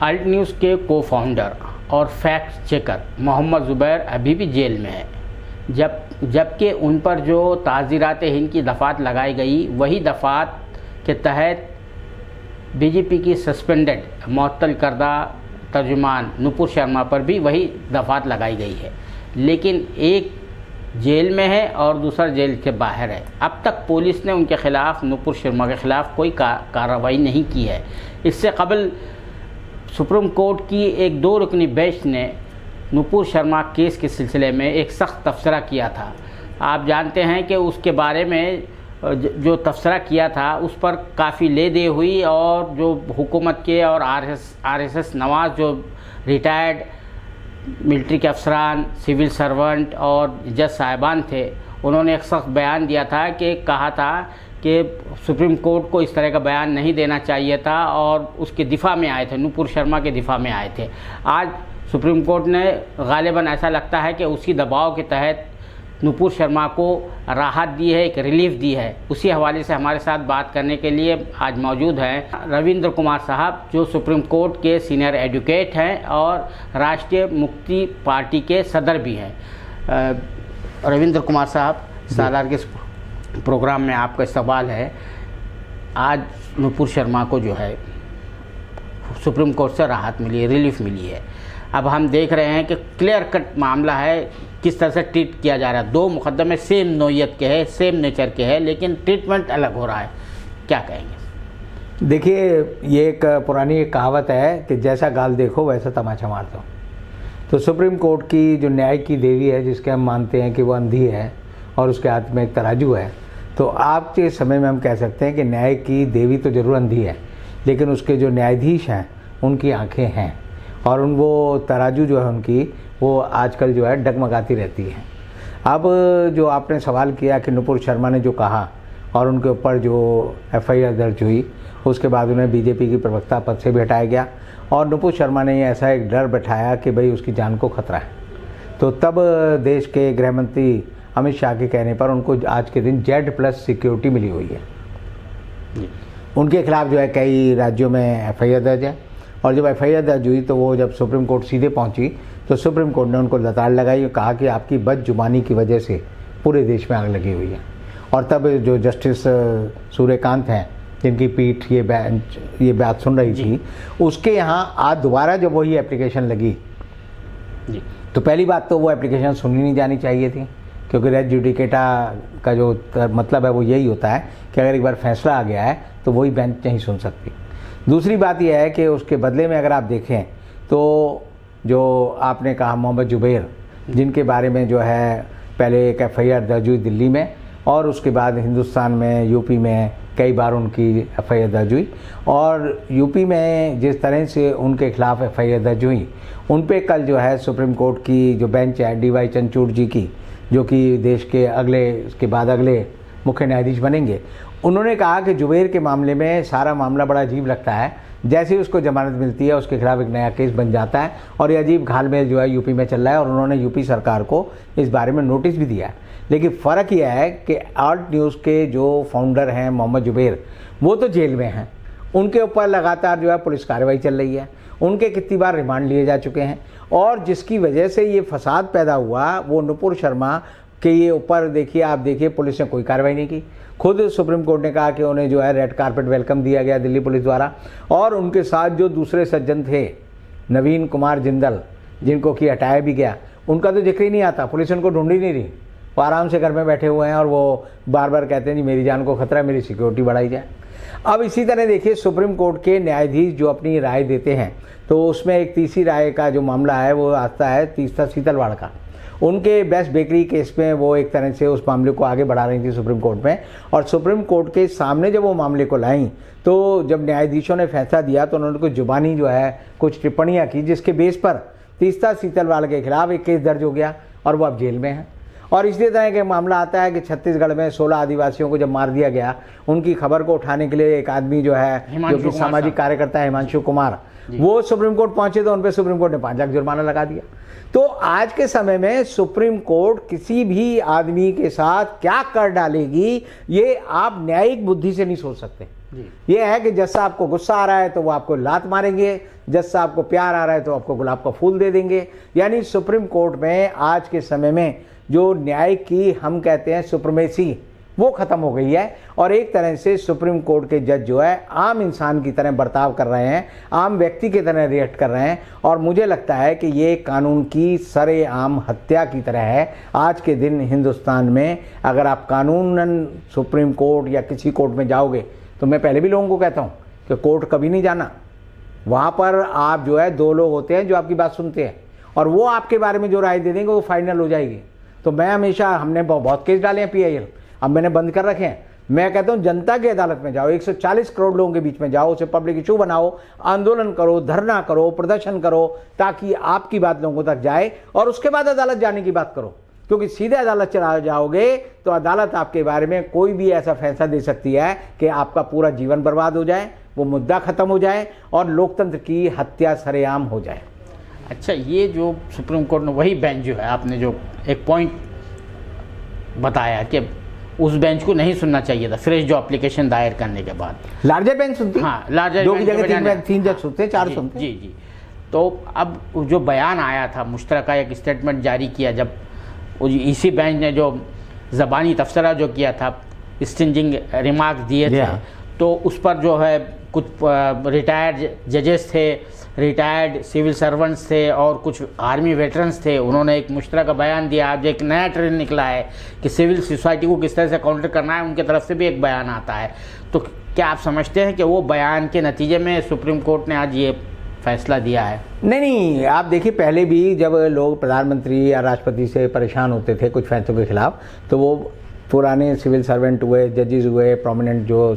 Alt news के cofounder और fact checker Mohammad Zubair अभी भी जेल में है, जबकि उन पर जो ताज़ीरात हिंद की दफ़ात लगाई गई, वही दफ़ात के तहत बीजेपी की सस्पेंडेड मुअत्तल करदा तर्जुमान नुपुर शर्मा पर भी वही दफ़ात लगाई गई है, लेकिन एक जेल में है और दूसरा जेल के बाहर है। अब तक पुलिस ने उनके ख़िलाफ़, नुपुर शर्मा के ख़िलाफ़ कोई कार्रवाई नहीं की है। इससे कबल सुप्रीम कोर्ट की एक 2 रुकनी बेंच ने नुपुर शर्मा केस के सिलसिले में एक सख्त तबसरा किया था। आप जानते हैं कि उसके बारे में जो तबसरा किया था उस पर काफ़ी ले दे हुई, और जो हुकूमत के और आरएसएस नवाज जो रिटायर्ड मिलिट्री के अफसरान, सिविल सर्वेंट और जज साहिबान थे, उन्होंने एक सख्त बयान दिया था कि कहा था कि सुप्रीम कोर्ट को इस तरह का बयान नहीं देना चाहिए था, और उसके दिफा में आए थे, नुपुर शर्मा के दिफा में आए थे। आज सुप्रीम कोर्ट ने गालिबन ऐसा लगता है कि उसी दबाव के तहत नुपुर शर्मा को राहत दी है, एक रिलीफ दी है। उसी हवाले से हमारे साथ बात करने के लिए आज मौजूद हैं रविंद्र कुमार साहब, जो सुप्रीम कोर्ट के सीनियर एडवोकेट हैं और राष्ट्रीय मुक्ति पार्टी के सदर भी हैं। रविंद्र कुमार साहब, सालार के प्रोग्राम में आपका सवाल है। आज नुपुर शर्मा को जो है सुप्रीम कोर्ट से राहत मिली है, रिलीफ मिली है। अब हम देख रहे हैं कि क्लियर कट मामला है, किस तरह से ट्रीट किया जा रहा है। 2 मुकदमे सेम नोयत के हैं, सेम नेचर के हैं, लेकिन ट्रीटमेंट अलग हो रहा है। क्या कहेंगे? देखिए, ये एक पुरानी कहावत है कि जैसा गाल देखो वैसा तमाचा मार दो। तो सुप्रीम कोर्ट की जो न्याय की देवी है, जिसके हम मानते हैं कि वो अंधी है और उसके हाथ में एक तराजू है, तो आज के समय में हम कह सकते हैं कि न्याय की देवी तो ज़रूर अंधी है, लेकिन उसके जो न्यायाधीश हैं उनकी आंखें हैं, और वो तराजू जो है उनकी, वो आजकल जो है डगमगाती रहती है। अब जो आपने सवाल किया कि नुपुर शर्मा ने जो कहा और उनके ऊपर जो एफआईआर दर्ज हुई, उसके बाद उन्हें बीजेपी की प्रवक्ता पद से भी हटाया गया, और नुपुर शर्मा ने ऐसा एक डर बैठाया कि भाई उसकी जान को खतरा है। तो तब देश के गृह मंत्री अमित शाह के कहने पर उनको आज के दिन Z+ सिक्योरिटी मिली हुई है। उनके खिलाफ जो है कई राज्यों में एफआईआर दर्ज है, और जब एफआईआर दर्ज हुई तो वो जब सुप्रीम कोर्ट सीधे पहुंची तो सुप्रीम कोर्ट ने उनको लताड़ लगाई और कहा कि आपकी बदजुबानी की वजह से पूरे देश में आग लगी हुई है। और तब जो जस्टिस सूर्यकांत हैं, जिनकी पीठ ये बात सुन रही थी, उसके यहाँ आज दोबारा जब वही एप्लीकेशन लगी तो पहली बात तो वो एप्लीकेशन सुनी नहीं जानी चाहिए थी, क्योंकि रेस जुडिकेटा का जो मतलब है वो यही होता है कि अगर एक बार फैसला आ गया है तो वही बेंच नहीं सुन सकती। दूसरी बात यह है कि उसके बदले में अगर आप देखें तो जो आपने कहा मोहम्मद ज़ुबैर, जिनके बारे में जो है पहले एक एफआईआर दर्ज हुई दिल्ली में, और उसके बाद हिंदुस्तान में, यूपी में कई बार उनकी एफआईआर दर्ज हुई, और यूपी में जिस तरह से उनके खिलाफ एफआईआर दर्ज हुई, उन पे कल जो है सुप्रीम कोर्ट की जो बेंच है DY चंद्रचूड़ जी की, जो कि देश के उसके बाद अगले मुख्य न्यायाधीश बनेंगे, उन्होंने कहा कि ज़ुबैर के मामले में सारा मामला बड़ा अजीब लगता है। जैसे ही उसको जमानत मिलती है उसके खिलाफ एक नया केस बन जाता है, और ये अजीब घालमेल जो है यूपी में चल रहा है, और उन्होंने यूपी सरकार को इस बारे में नोटिस भी दिया है। लेकिन फ़र्क यह है कि अल्ट न्यूज़ के जो फाउंडर हैं मोहम्मद ज़ुबैर, वो तो जेल में हैं, उनके ऊपर लगातार जो है पुलिस कार्रवाई चल रही है, उनके कितनी बार रिमांड लिए जा चुके हैं, और जिसकी वजह से ये फसाद पैदा हुआ वो नुपुर शर्मा के ये ऊपर देखिए, आप देखिए पुलिस ने कोई कार्रवाई नहीं की। खुद सुप्रीम कोर्ट ने कहा कि उन्हें जो है रेड कारपेट वेलकम दिया गया दिल्ली पुलिस द्वारा, और उनके साथ जो दूसरे सज्जन थे, नवीन कुमार जिंदल, जिनको कि हटाया भी गया, उनका तो जिक्र ही नहीं आता। पुलिस उनको ढूंढ ही नहीं रही, वो आराम से घर में बैठे हुए हैं, और वो बार बार कहते हैं जी मेरी जान को खतरा है, मेरी सिक्योरिटी बढ़ाई जाए। अब इसी तरह देखिए सुप्रीम कोर्ट के न्यायाधीश जो अपनी राय देते हैं, तो उसमें एक तीसरी राय का जो मामला है वो आता है तीस्ता सीतलवाड़ का। उनके बेस्ट बेकरी केस में वो एक तरह से उस मामले को आगे बढ़ा रही थी सुप्रीम कोर्ट में, और सुप्रीम कोर्ट के सामने जब वो मामले को लाई तो जब न्यायाधीशों ने फैसला दिया तो उन्होंने कुछ जुबानी जो है कुछ टिप्पणियां की, जिसके बेस पर तीस्ता सीतलवाड़ के खिलाफ एक केस दर्ज हो गया और वो अब जेल में है। और इसी तरह के मामला आता है कि छत्तीसगढ़ में 16 आदिवासियों को जब मार दिया गया, उनकी खबर को उठाने के लिए एक आदमी जो है जो कि सामाजिक कार्यकर्ता है हिमांशु कुमार, वो सुप्रीम कोर्ट पहुंचे तो उन पर सुप्रीम कोर्ट ने 5 लाख जुर्माना लगा दिया। तो आज के समय में सुप्रीम कोर्ट किसी भी आदमी के साथ क्या कर डालेगी ये आप न्यायिक बुद्धि से नहीं सोच सकते। ये है कि जैसा आपको गुस्सा आ रहा है तो वो आपको लात मारेंगे, जैसा आपको प्यार आ रहा है तो आपको गुलाब का फूल दे देंगे। यानी सुप्रीम कोर्ट में आज के समय में जो न्याय की हम कहते हैं सुप्रीमेसी, वो खत्म हो गई है और एक तरह से सुप्रीम कोर्ट के जज जो है आम इंसान की तरह बर्ताव कर रहे हैं, आम व्यक्ति की तरह रिएक्ट कर रहे हैं। और मुझे लगता है कि ये कानून की सरेआम हत्या की तरह है। आज के दिन हिंदुस्तान में अगर आप कानूनन सुप्रीम कोर्ट या किसी कोर्ट में जाओगे, तो मैं पहले भी लोगों को कहता हूँ कि कोर्ट कभी नहीं जाना। वहाँ पर आप जो है 2 लोग होते हैं जो आपकी बात सुनते हैं और वो आपके बारे में जो राय दे देंगे वो फाइनल हो जाएगी। तो मैं हमेशा, हमने बहुत केस डाले हैं PIL, अब मैंने बंद कर रखे हैं। मैं कहता हूं जनता की अदालत में जाओ, 140 करोड़ लोगों के बीच में जाओ, उसे पब्लिक इशू बनाओ, आंदोलन करो, धरना करो, प्रदर्शन करो, ताकि आपकी बात लोगों तक जाए और उसके बाद अदालत जाने की बात करो। क्योंकि सीधे अदालत चला जाओगे तो अदालत आपके बारे में कोई भी ऐसा फैसला दे सकती है कि आपका पूरा जीवन बर्बाद हो जाए, वो मुद्दा खत्म हो जाए और लोकतंत्र की हत्या सरेआम हो जाए। अच्छा, ये जो सुप्रीम कोर्ट ने वही बेंच जो है, आपने जो एक पॉइंट बताया कि उस बेंच को नहीं सुनना चाहिए था फ्रेश जो एप्लीकेशन दायर करने के बाद, लार्जर बेंच सुनती, हाँ लार्जर दो की जगह 3 जज सुनते, 4 सुनते। जी जी। तो अब जो बयान आया था, मुश्तरका एक स्टेटमेंट जारी किया, जब इसी बेंच ने जो ज़बानी तबसरा जो किया था, स्टिंजिंग रिमार्क दिए थे, तो उस पर जो है कुछ रिटायर्ड जजेस थे, रिटायर्ड सिविल सर्वेंट्स थे और कुछ आर्मी वेटरन्स थे, उन्होंने एक मुश्तरका बयान दिया। आज एक नया ट्रेंड निकला है कि सिविल सोसाइटी को किस तरह से काउंटर करना है, उनकी तरफ से भी एक बयान आता है। तो क्या आप समझते हैं कि वो बयान के नतीजे में सुप्रीम कोर्ट ने आज ये फैसला दिया है? नहीं, आप देखिए, पहले भी जब लोग प्रधानमंत्री या राष्ट्रपति से परेशान होते थे कुछ फैसलों के खिलाफ, तो वो पुराने सिविल सर्वेंट हुए, जजेस हुए, प्रोमिनेंट जो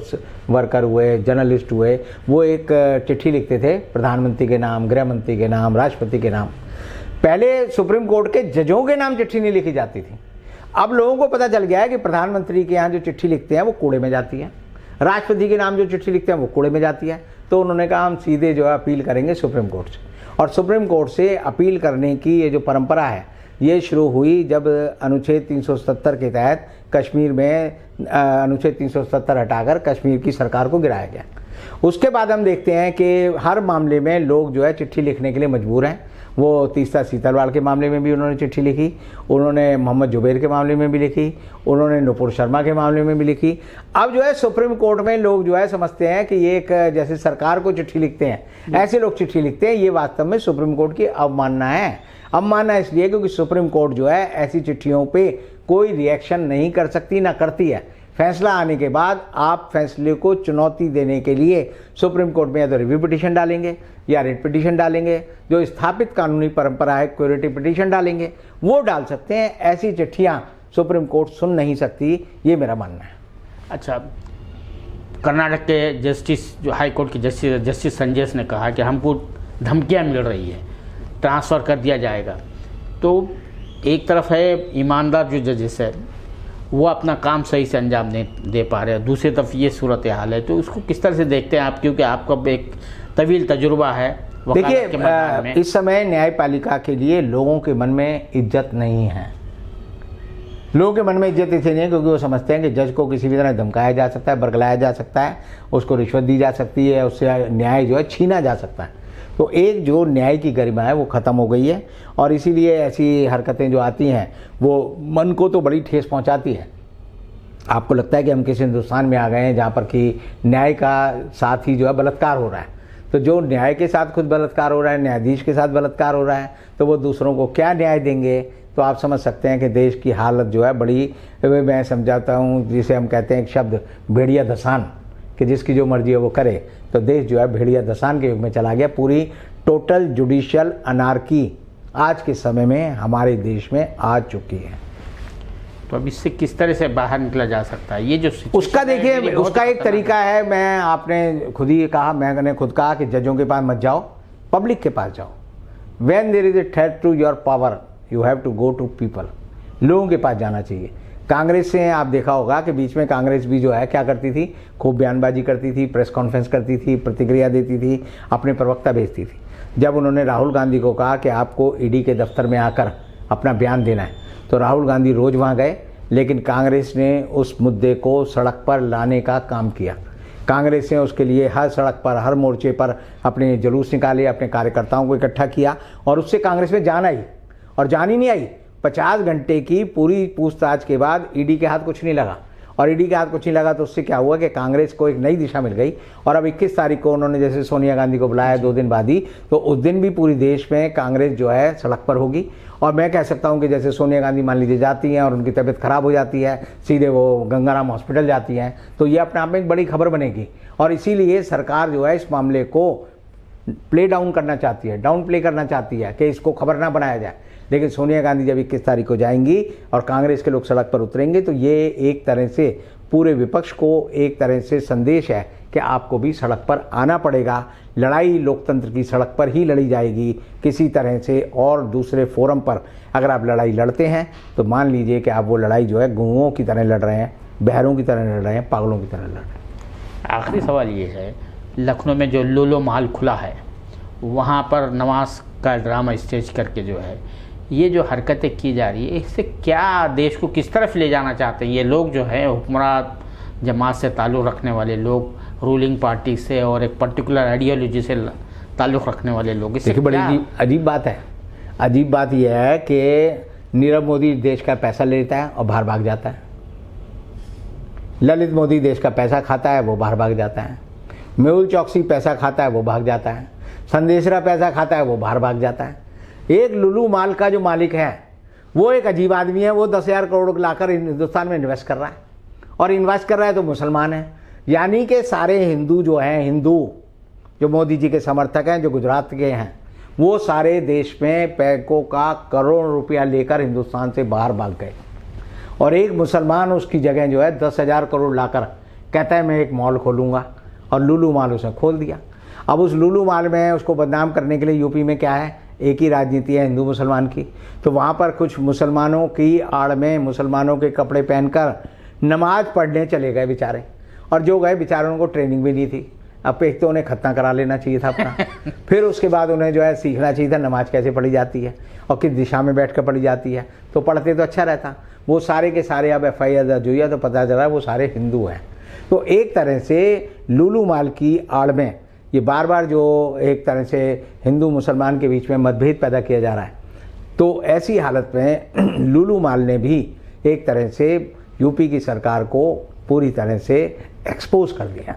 वर्कर हुए, जर्नलिस्ट हुए, वो एक चिट्ठी लिखते थे प्रधानमंत्री के नाम, गृह मंत्री के नाम, राष्ट्रपति के नाम। पहले सुप्रीम कोर्ट के जजों के नाम चिट्ठी नहीं लिखी जाती थी। अब लोगों को पता चल गया है कि प्रधानमंत्री के यहाँ जो चिट्ठी लिखते हैं वो कूड़े में जाती है, राष्ट्रपति के नाम जो चिट्ठी लिखते हैं वो कूड़े में जाती है। तो उन्होंने कहा हम सीधे जो है अपील करेंगे सुप्रीम कोर्ट से। और सुप्रीम कोर्ट से अपील करने की ये जो परंपरा है, ये शुरू हुई जब अनुच्छेद 370 के तहत कश्मीर में अनुच्छेद 370 हटाकर कश्मीर की सरकार को गिराया गया। उसके बाद हम देखते हैं कि हर मामले में लोग जो है चिट्ठी लिखने के लिए मजबूर हैं। वो तीस्ता सीतलवाड़ के मामले में भी उन्होंने चिट्ठी लिखी, उन्होंने मोहम्मद जुबैर के मामले में भी लिखी, उन्होंने नुपुर शर्मा के मामले में भी लिखी। अब जो है सुप्रीम कोर्ट में लोग जो है समझते हैं कि ये एक जैसे सरकार को चिट्ठी लिखते हैं, ऐसे लोग चिट्ठी लिखते हैं। ये वास्तव में सुप्रीम कोर्ट की अवमानना है। अवमानना इसलिए क्योंकि सुप्रीम कोर्ट जो है ऐसी चिट्ठियों पे कोई रिएक्शन नहीं कर सकती, ना करती है। फैसला आने के बाद आप फैसले को चुनौती देने के लिए सुप्रीम कोर्ट में या तो रिव्यू पिटीशन डालेंगे या रिट पिटीशन डालेंगे, जो स्थापित कानूनी परंपरा है क्यूरेटिव पिटीशन डालेंगे, वो डाल सकते हैं। ऐसी चिट्ठियां सुप्रीम कोर्ट सुन नहीं सकती, ये मेरा मानना है। अच्छा, कर्नाटक के जस्टिस जो हाई कोर्ट के जस्टिस संजय ने कहा कि हमको धमकियां मिल रही है, ट्रांसफ़र कर दिया जाएगा। तो एक तरफ है ईमानदार जो जजेस है वो अपना काम सही से अंजाम नहीं दे पा रहे हैं, दूसरी तरफ ये सूरत हाल है। तो उसको किस तरह से देखते हैं आप, क्योंकि आपका एक तवील तजुर्बा है? देखिए, इस समय न्यायपालिका के लिए लोगों के मन में इज्जत नहीं है। लोगों के मन में इज्जत इसलिए नहीं क्योंकि वो समझते हैं कि जज को किसी भी तरह धमकाया जा सकता है, बरगलाया जा सकता है, उसको रिश्वत दी जा सकती है, उससे न्याय जो है छीना जा सकता है। तो एक जो न्याय की गरिमा है वो ख़त्म हो गई है और इसीलिए ऐसी हरकतें जो आती हैं वो मन को तो बड़ी ठेस पहुंचाती है। आपको लगता है कि हम किसी हिंदुस्तान में आ गए हैं जहाँ पर कि न्याय का साथ ही जो है बलात्कार हो रहा है। तो जो न्याय के साथ खुद बलात्कार हो रहा है, न्यायाधीश के साथ बलात्कार हो रहा है, तो वो दूसरों को क्या न्याय देंगे? तो आप समझ सकते हैं कि देश की हालत जो है बड़ी, मैं समझाता हूँ, जिसे हम कहते हैं एक शब्द भेड़िया धसान, कि जिसकी जो मर्जी है वो करे। तो देश जो है भेड़िया धसान के युग में चला गया। पूरी टोटल जुडिशियल अनार्की आज के समय में हमारे देश में आ चुकी है। तो अब इससे किस तरह से बाहर निकला जा सकता है? ये जो उसका देखिए, उसका एक तरीका है, मैं आपने खुद ही कहा, मैंने खुद कहा कि जजों के पास मत जाओ, पब्लिक के पास जाओ। When there is a threat to your power you have to go to people. लोगों के पास जाना चाहिए। कांग्रेस से आप देखा होगा कि बीच में कांग्रेस भी जो है क्या करती थी, खूब बयानबाजी करती थी, प्रेस कॉन्फ्रेंस करती थी, प्रतिक्रिया देती थी, अपने प्रवक्ता भेजती थी। जब उन्होंने राहुल गांधी को कहा कि आपको ईडी के दफ्तर में आकर अपना बयान देना है, तो राहुल गांधी रोज़ वहाँ गए, लेकिन कांग्रेस ने उस मुद्दे को सड़क पर लाने का काम किया। कांग्रेस ने उसके लिए हर सड़क पर, हर मोर्चे पर अपने जुलूस निकाले, अपने कार्यकर्ताओं को इकट्ठा किया और उससे कांग्रेस में जान आई। और जान ही नहीं आई, 50 घंटे की पूरी पूछताछ के बाद ईडी के हाथ कुछ नहीं लगा। और ईडी के हाथ कुछ नहीं लगा तो उससे क्या हुआ कि कांग्रेस को एक नई दिशा मिल गई। और अब 21 तारीख को उन्होंने जैसे सोनिया गांधी को बुलाया 2 दिन बाद ही, तो उस दिन भी पूरी देश में कांग्रेस जो है सड़क पर होगी। और मैं कह सकता हूं कि जैसे सोनिया गांधी मान लीजिए जाती हैं और उनकी तबीयत खराब हो जाती है, सीधे वो गंगाराम हॉस्पिटल जाती हैं, तो ये अपने आप में एक बड़ी खबर बनेगी। और इसीलिए सरकार जो है इस मामले को प्ले डाउन करना चाहती है, डाउन प्ले करना चाहती है कि इसको खबर ना बनाया जाए। लेकिन सोनिया गांधी जब 21 तारीख को जाएंगी और कांग्रेस के लोग सड़क पर उतरेंगे तो ये एक तरह से पूरे विपक्ष को एक तरह से संदेश है कि आपको भी सड़क पर आना पड़ेगा। लड़ाई लोकतंत्र की सड़क पर ही लड़ी जाएगी, किसी तरह से और दूसरे फोरम पर अगर आप लड़ाई लड़ते हैं तो मान लीजिए कि आप वो लड़ाई जो है गूंगों की तरह लड़ रहे हैं, बहरों की तरह लड़ रहे हैं, पागलों की तरह लड़ रहे हैं। आखिरी सवाल ये है, लखनऊ में जो लूलो महल खुला है वहाँ पर नमाज का ड्रामा स्टेज करके जो है ये जो हरकतें की जा रही है, इससे क्या देश को किस तरफ ले जाना चाहते हैं ये लोग जो है हुक्मरान जमात से ताल्लुक़ रखने वाले लोग, रूलिंग पार्टी से और एक पर्टिकुलर आइडियोलॉजी से ताल्लुक़ रखने वाले लोग? इससे बड़ी अजीब बात है। अजीब बात यह है कि नीरव मोदी देश का पैसा लेता है और बाहर भाग जाता है, ललित मोदी देश का पैसा खाता है, वो बाहर भाग जाता है, मेहुल चौकसी पैसा खाता है, वो भाग जाता है, संदेशरा पैसा खाता है, वो बाहर भाग जाता है। एक लुलू माल का जो मालिक है वो एक अजीब आदमी है, वो 10,000 करोड़ लाकर हिंदुस्तान में इन्वेस्ट कर रहा है और इन्वेस्ट कर रहा है तो मुसलमान है। यानी कि सारे हिंदू जो हैं, हिंदू जो मोदी जी के समर्थक हैं, जो गुजरात के हैं, वो सारे देश में पैकों का करोड़ रुपया लेकर हिंदुस्तान से बाहर भाग गए। और एक मुसलमान उसकी जगह जो है 10,000 करोड़ लाकर कहता है मैं एक मॉल खोलूँगा, और लुलू माल उसने खोल दिया। अब उस लुलू माल में उसको बदनाम करने के लिए यूपी में क्या है, एक ही राजनीति है हिंदू मुसलमान की। तो वहाँ पर कुछ मुसलमानों की आड़ में मुसलमानों के कपड़े पहनकर नमाज पढ़ने चले गए बेचारे, और जो गए बेचारों को ट्रेनिंग भी नहीं थी। अब एक तो उन्हें खतना करा लेना चाहिए था अपना, फिर उसके बाद उन्हें जो है सीखना चाहिए था नमाज कैसे पढ़ी जाती है और किस दिशा में बैठ कर पढ़ी जाती है, तो पढ़ते तो अच्छा रहता। वो सारे के सारे अब FIR दर्ज हुई है तो पता चला वो सारे हिंदू हैं। तो एक तरह से लुलू माल की आड़ में ये बार बार जो एक तरह से हिंदू मुसलमान के बीच में मतभेद पैदा किया जा रहा है, तो ऐसी हालत में लुलू माल ने भी एक तरह से यूपी की सरकार को पूरी तरह से एक्सपोज कर दिया।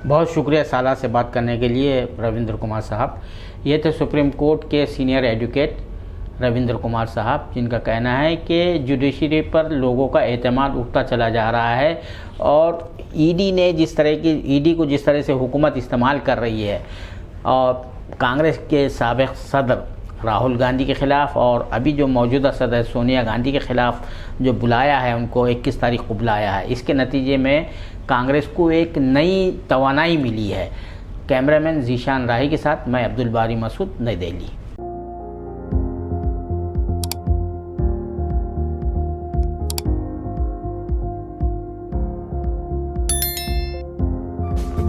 बहुत शुक्रिया साला से बात करने के लिए रविंद्र कुमार साहब। ये थे सुप्रीम कोर्ट के सीनियर एडवोकेट रविंद्र कुमार साहब, जिनका कहना है कि जुडिशरी पर लोगों का एतमाद उठता चला जा रहा है और ईडी को जिस तरह से हुकूमत इस्तेमाल कर रही है और कांग्रेस के साबिक़ सदर राहुल गांधी के ख़िलाफ़ और अभी जो मौजूदा सदर सोनिया गांधी के ख़िलाफ़ जो बुलाया है, उनको 21 तारीख को बुलाया है, इसके नतीजे में कांग्रेस को एक नई तवानाई मिली है। कैमरामैन जीशान राही के साथ मैं अब्दुल बारी मसूद, नई दिल्ली।